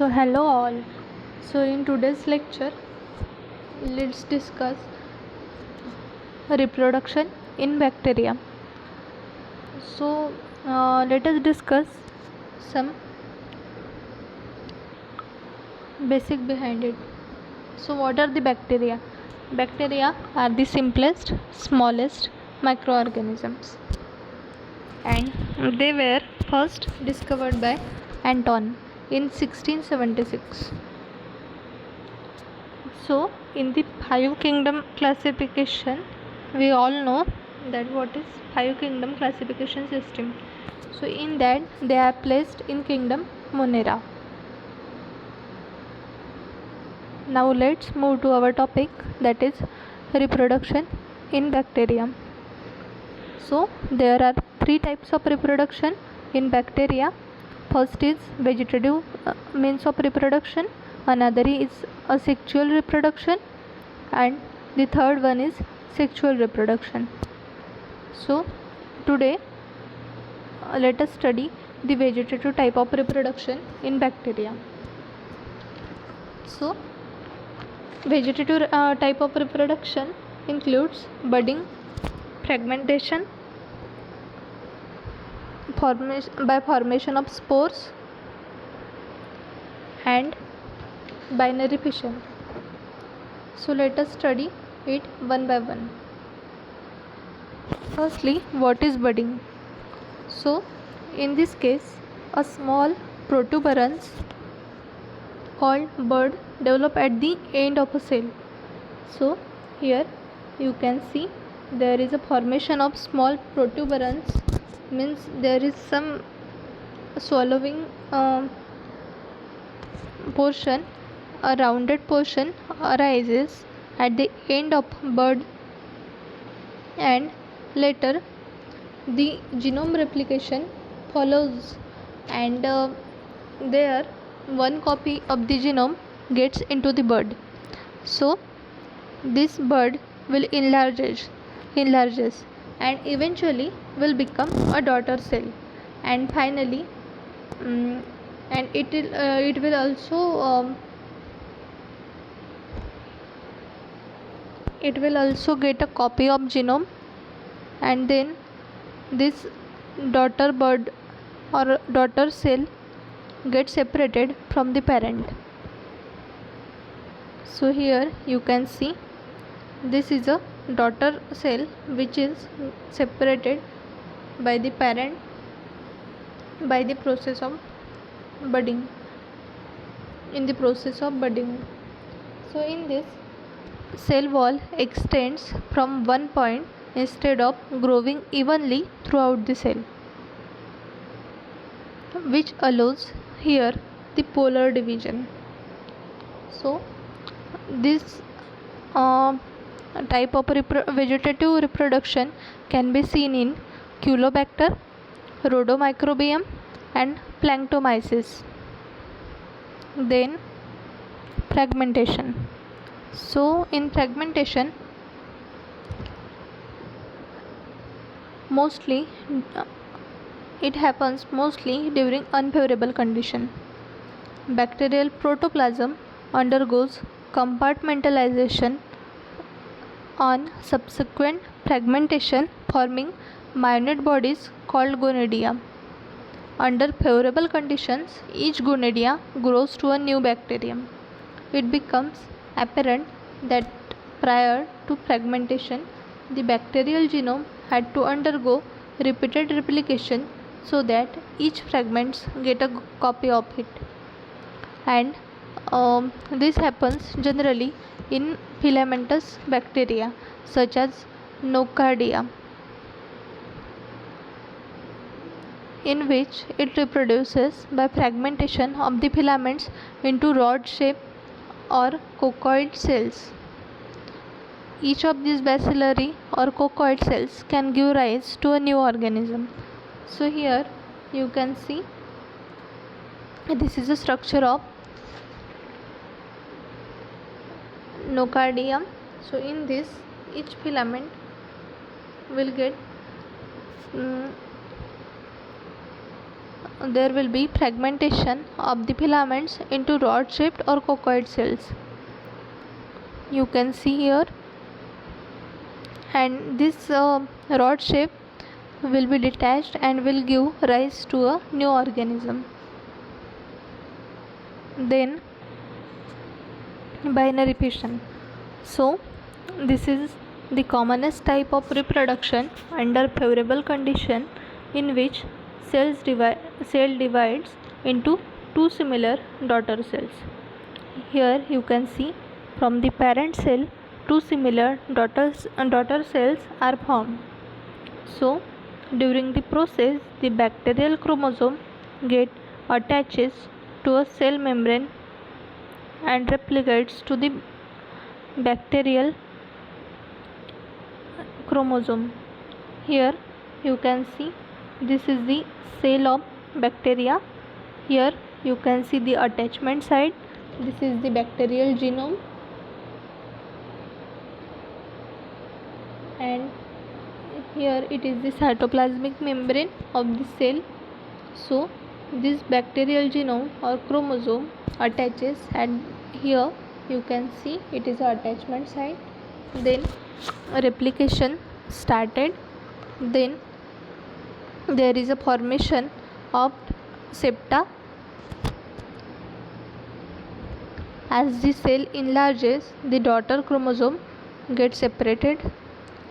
So hello all. So in today's lecture, let's discuss reproduction in bacteria. So let us discuss some basic behind it. So what are the bacteria? Bacteria are the simplest, smallest microorganisms, and they were first discovered by Anton in 1676. So, in the five kingdom classification, we all know that what is five kingdom classification system. So, in that they are placed in kingdom Monera. Now, let's move to our topic, that is reproduction in bacteria. So, there are three types of reproduction in bacteria. First is vegetative means of reproduction, another is asexual reproduction, and the third one is sexual reproduction. So today let us study the vegetative type of reproduction in bacteria. So vegetative type of reproduction includes budding, fragmentation, by formation of spores, and binary fission. So let us study it one by one. Firstly, what is budding? So in this case, a small protuberance called bud develop at the end of a cell. So here you can see there is a formation of small protuberance, means there is some swallowing portion, a rounded portion arises at the end of bud, and later the genome replication follows, and there one copy of the genome gets into the bud. So this bud will enlarges and eventually will become a daughter cell, and finally and it will also get a copy of genome, and then this daughter bud or daughter cell gets separated from the parent. So here you can see this is a daughter cell which is separated by the parent by the process of budding, in the process of budding. So in this, cell wall extends from one point instead of growing evenly throughout the cell, which allows here the polar division. So this type of vegetative reproduction can be seen in Culobacter, Rhodomicrobium, and Planktomyces. Then fragmentation. So in fragmentation, mostly it happens mostly during unfavorable condition. Bacterial protoplasm undergoes compartmentalization on subsequent fragmentation, forming minute bodies called gonidia. Under favorable conditions, each gonidia grows to a new bacterium. It becomes apparent that prior to fragmentation, the bacterial genome had to undergo repeated replication so that each fragments get a copy of it, and this happens generally in filamentous bacteria such as Nocardia, in which it reproduces by fragmentation of the filaments into rod shape or coccoid cells. Each of these bacillary or coccoid cells can give rise to a new organism. So here you can see this is the structure of Nocardia. So in this, each filament will get there will be fragmentation of the filaments into rod-shaped or coccoid cells. You can see here, and this rod shape will be detached and will give rise to a new organism. Then binary fission. So this is the commonest type of reproduction under favorable condition, in which cell divides into two similar daughter cells. Here you can see, from the parent cell two similar daughter cells are formed. So during the process, the bacterial chromosome attaches to a cell membrane and replicates to the bacterial chromosome. Here you can see, this is the cell of bacteria. Here you can see the attachment site. This is the bacterial genome, and here it is the cytoplasmic membrane of the cell. So this bacterial genome or chromosome attaches, and here you can see it is a attachment site. Then replication started. Then there is a formation of septa. As the cell enlarges, the daughter chromosome gets separated.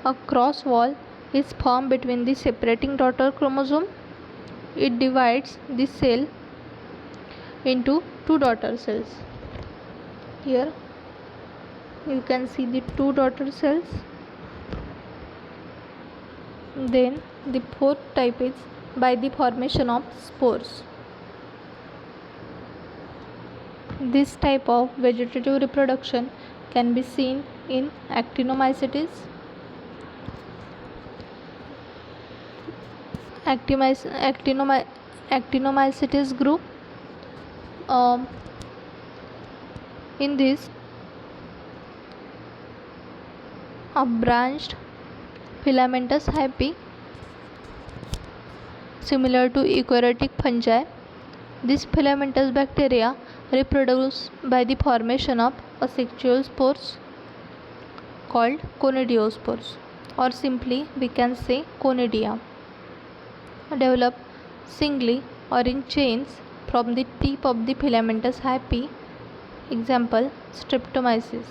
A cross wall is formed between the separating daughter chromosome. It divides the cell into two daughter cells. Here you can see the two daughter cells. Then the fourth type is by the formation of spores. This type of vegetative reproduction can be seen in Actinomycetes. Actinomycetes group. In this, a branched filamentous hyphae similar to eukaryotic fungi. This filamentous bacteria reproduce by the formation of asexual spores called conidiospores, or simply we can say conidia. Develop singly or in chains from the tip of the filamentous hyphae. Example, Streptomyces.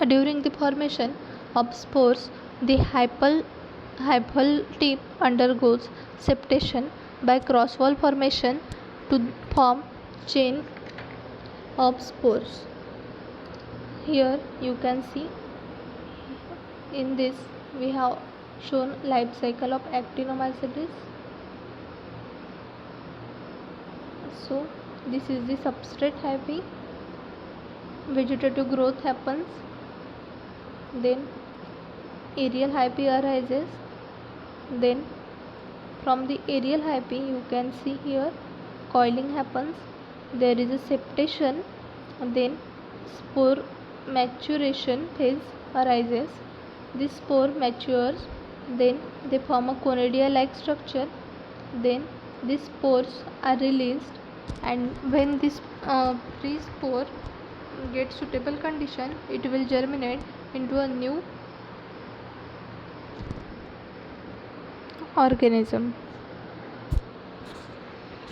During the formation of spores, the hyphal tip undergoes septation by cross-wall formation to form chain of spores. Here you can see, in this we have shown life cycle of Actinomycetes. So this is the substrate hyphae. Vegetative growth happens. Then aerial hyphae arises. Then from the aerial hyphae you can see here coiling happens. There is a septation. Then spore maturation phase arises. This spore matures. Then they form a conidia-like structure. Then these spores are released, and when this free spore gets suitable condition, it will germinate into a new organism.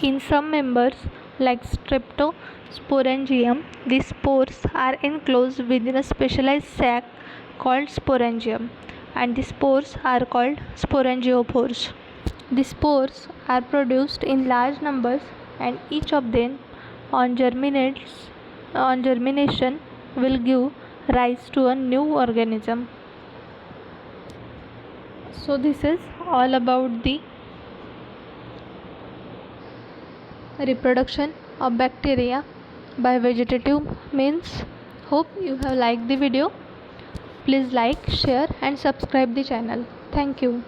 In some members like Streptosporangium, the spores are enclosed within a specialized sac called sporangium, and the spores are called sporangiophores. The spores are produced in large numbers, and each of them on germination will give rise to a new organism. So this is all about the reproduction of bacteria by vegetative means. Hope you have liked the video. Please like, share and subscribe the channel. Thank you.